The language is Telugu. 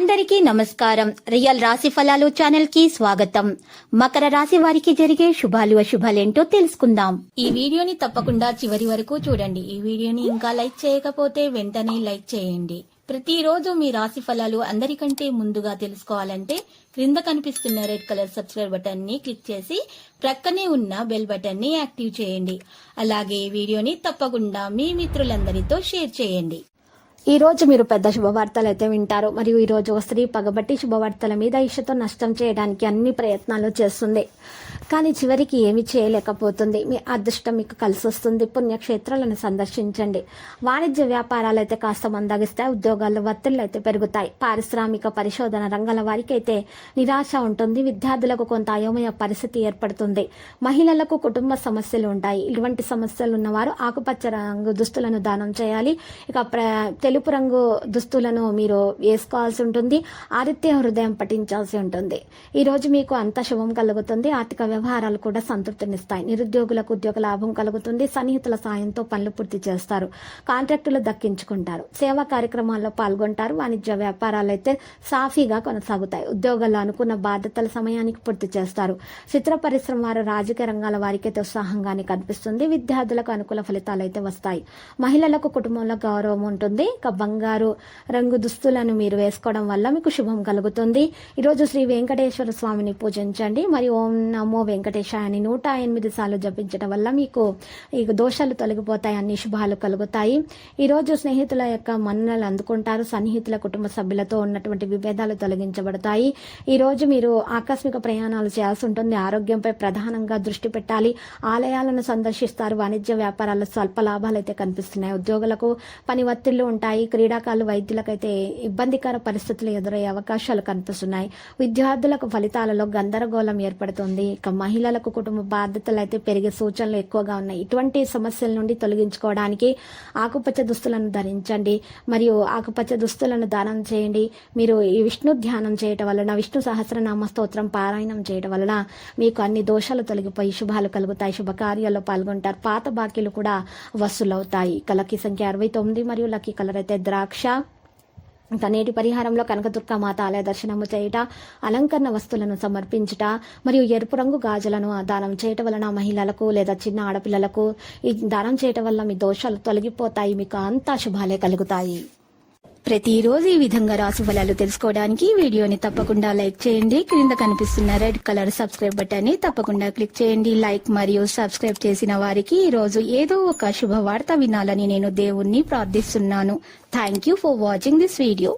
అందరికీ నమస్కారం. రియల్ రాశి ఫలాలు ఛానల్ కి స్వాగతం. మకర రాశి వారికి జరిగే శుభాలు అశుభాలేంటో తెలుసుకుందాం. ఈ వీడియోని తప్పకుండా చివరి వరకు చూడండి. ఈ వీడియోని ఇంకా లైక్ చేయకపోతే వెంటనే లైక్ చేయండి. ప్రతిరోజు మీ రాశి ఫలాలు అందరికంటే ముందుగా తెలుసుకోవాలంటే క్రింద కనిపిస్తున్న రెడ్ కలర్ సబ్స్క్రైబ్ బటన్ ని క్లిక్ చేసి ప్రక్కనే ఉన్న బెల్ బటన్ ని యాక్టివ్ చేయండి. అలాగే ఈ వీడియోని తప్పకుండా మీ మిత్రులందరితో షేర్ చేయండి. ఈ రోజు మీరు పెద్ద శుభవార్తలు అయితే వింటారు. మరియు ఈ రోజు స్త్రీ పగబట్టి శుభవార్తల మీద ఈషతో నష్టం చేయడానికి అన్ని ప్రయత్నాలు చేస్తుంది. కానీ చివరికి ఏమి చేయలేకపోతుంది. మీ అదృష్టం మీకు కలిసి వస్తుంది. పుణ్యక్షేత్రాలను సందర్శించండి. వాణిజ్య వ్యాపారాలు అయితే కాస్త మందగిస్తాయి. ఉద్యోగాల్లో ఒత్తిళ్లు అయితే పెరుగుతాయి. పారిశ్రామిక పరిశోధన రంగాల వారికి అయితే నిరాశ ఉంటుంది. విద్యార్థులకు కొంత అయోమయ పరిస్థితి ఏర్పడుతుంది. మహిళలకు కుటుంబ సమస్యలు ఉంటాయి. ఇటువంటి సమస్యలు ఉన్నవారు ఆకుపచ్చ రంగు దుస్తులను దానం చేయాలి. ఇక తెలుపు రంగు దుస్తులను మీరు వేసుకోవాల్సి ఉంటుంది. ఆదిత్య హృదయం పఠించాల్సి ఉంటుంది. ఈ రోజు మీకు అంత శుభం కలుగుతుంది. ఆర్థిక వ్యవహారాలు కూడా సంతృప్తినిస్తాయి. నిరుద్యోగులకు ఉద్యోగ లాభం కలుగుతుంది. సన్నిహితుల సాయంతో పనులు పూర్తి చేస్తారు. కాంట్రాక్టులు దక్కించుకుంటారు. సేవా కార్యక్రమాల్లో పాల్గొంటారు. వాణిజ్య వ్యాపారాలు అయితే సాఫీగా కొనసాగుతాయి. ఉద్యోగాల్లో అనుకున్న బాధ్యతల సమయానికి పూర్తి చేస్తారు. చిత్ర పరిశ్రమ వారు రాజకీయ రంగాల వారికైతే ఉత్సాహంగానే కనిపిస్తుంది. విద్యార్థులకు అనుకూల ఫలితాలు అయితే వస్తాయి. మహిళలకు కుటుంబంలో గౌరవం ఉంటుంది. ఇక బంగారు రంగు దుస్తులను మీరు వేసుకోవడం వల్ల మీకు శుభం కలుగుతుంది. ఈరోజు శ్రీ వెంకటేశ్వర స్వామిని పూజించండి. మరియు ఓం నమో వెంకటేశాయని 108 సార్లు జపించడం వల్ల మీకు ఈ దోషాలు తొలగిపోతాయి. అన్ని శుభాలు కలుగుతాయి. ఈరోజు స్నేహితుల యొక్క మన్ననలు అందుకుంటారు. సన్నిహితుల కుటుంబ సభ్యులతో ఉన్నటువంటి విభేదాలు తొలగించబడతాయి. ఈ రోజు మీరు ఆకస్మిక ప్రయాణాలు చేయాల్సి ఉంటుంది. ఆరోగ్యంపై ప్రధానంగా దృష్టి పెట్టాలి. ఆలయాలను సందర్శిస్తారు. వాణిజ్య వ్యాపారాల్లో స్వల్ప లాభాలు అయితే కనిపిస్తున్నాయి. ఉద్యోగులకు పని ఒత్తిళ్లు ఉంటాయి. క్రీడాకారులు వైద్యులకైతే ఇబ్బందికర పరిస్థితులు ఎదురయ్యే అవకాశాలు కనిపిస్తున్నాయి. విద్యార్థులకు ఫలితాలలో గందరగోళం ఏర్పడుతుంది. ఇక మహిళలకు కుటుంబ బాధ్యతలు అయితే పెరిగే సూచనలు ఎక్కువగా ఉన్నాయి. ఇటువంటి సమస్యల నుండి తొలగించుకోవడానికి ఆకుపచ్చ దుస్తులను ధరించండి. మరియు ఆకుపచ్చ దుస్తులను దానం చేయండి. మీరు ఈ విష్ణు ధ్యానం చేయటం వలన, విష్ణు సహస్రనామ స్తోత్రం పారాయణం చేయటం వలన మీకు అన్ని దోషాలు తొలగిపోయి శుభాలు కలుగుతాయి. శుభకార్యాల్లో పాల్గొంటారు. పాత బాకీలు కూడా వసూలవుతాయి. ఇక లక్కీ సంఖ్య 69 మరియు లక్కీ కలర్ అయితే ద్రాక్ష. ఇంకా నేటి పరిహారంలో కనకదుర్గ మాత ఆలయ దర్శనము చేయుట, అలంకరణ వస్తువులను సమర్పించుట మరియు ఎరుపు రంగు గాజులను దానం చేయటం వలన మహిళలకు లేదా చిన్న ఆడపిల్లలకు ఈ దానం చేయటం వల్ల మీ దోషాలు తొలగిపోతాయి. మీకు అంతా శుభాలే కలుగుతాయి. ప్రతిరోజు ఈ విధంగా రాశి ఫలాలు తెలుసుకోవడానికి వీడియోని తప్పకుండా లైక్ చేయండి. క్రింద కనిపిస్తున్న రెడ్ కలర్ సబ్స్క్రైబ్ బటన్ ని తప్పకుండా క్లిక్ చేయండి. లైక్ మరియు సబ్స్క్రైబ్ చేసిన వారికి ఈ రోజు ఏదో ఒక శుభవార్త వినాలని నేను దేవుణ్ణి ప్రార్థిస్తున్నాను. Thank you for watching this video.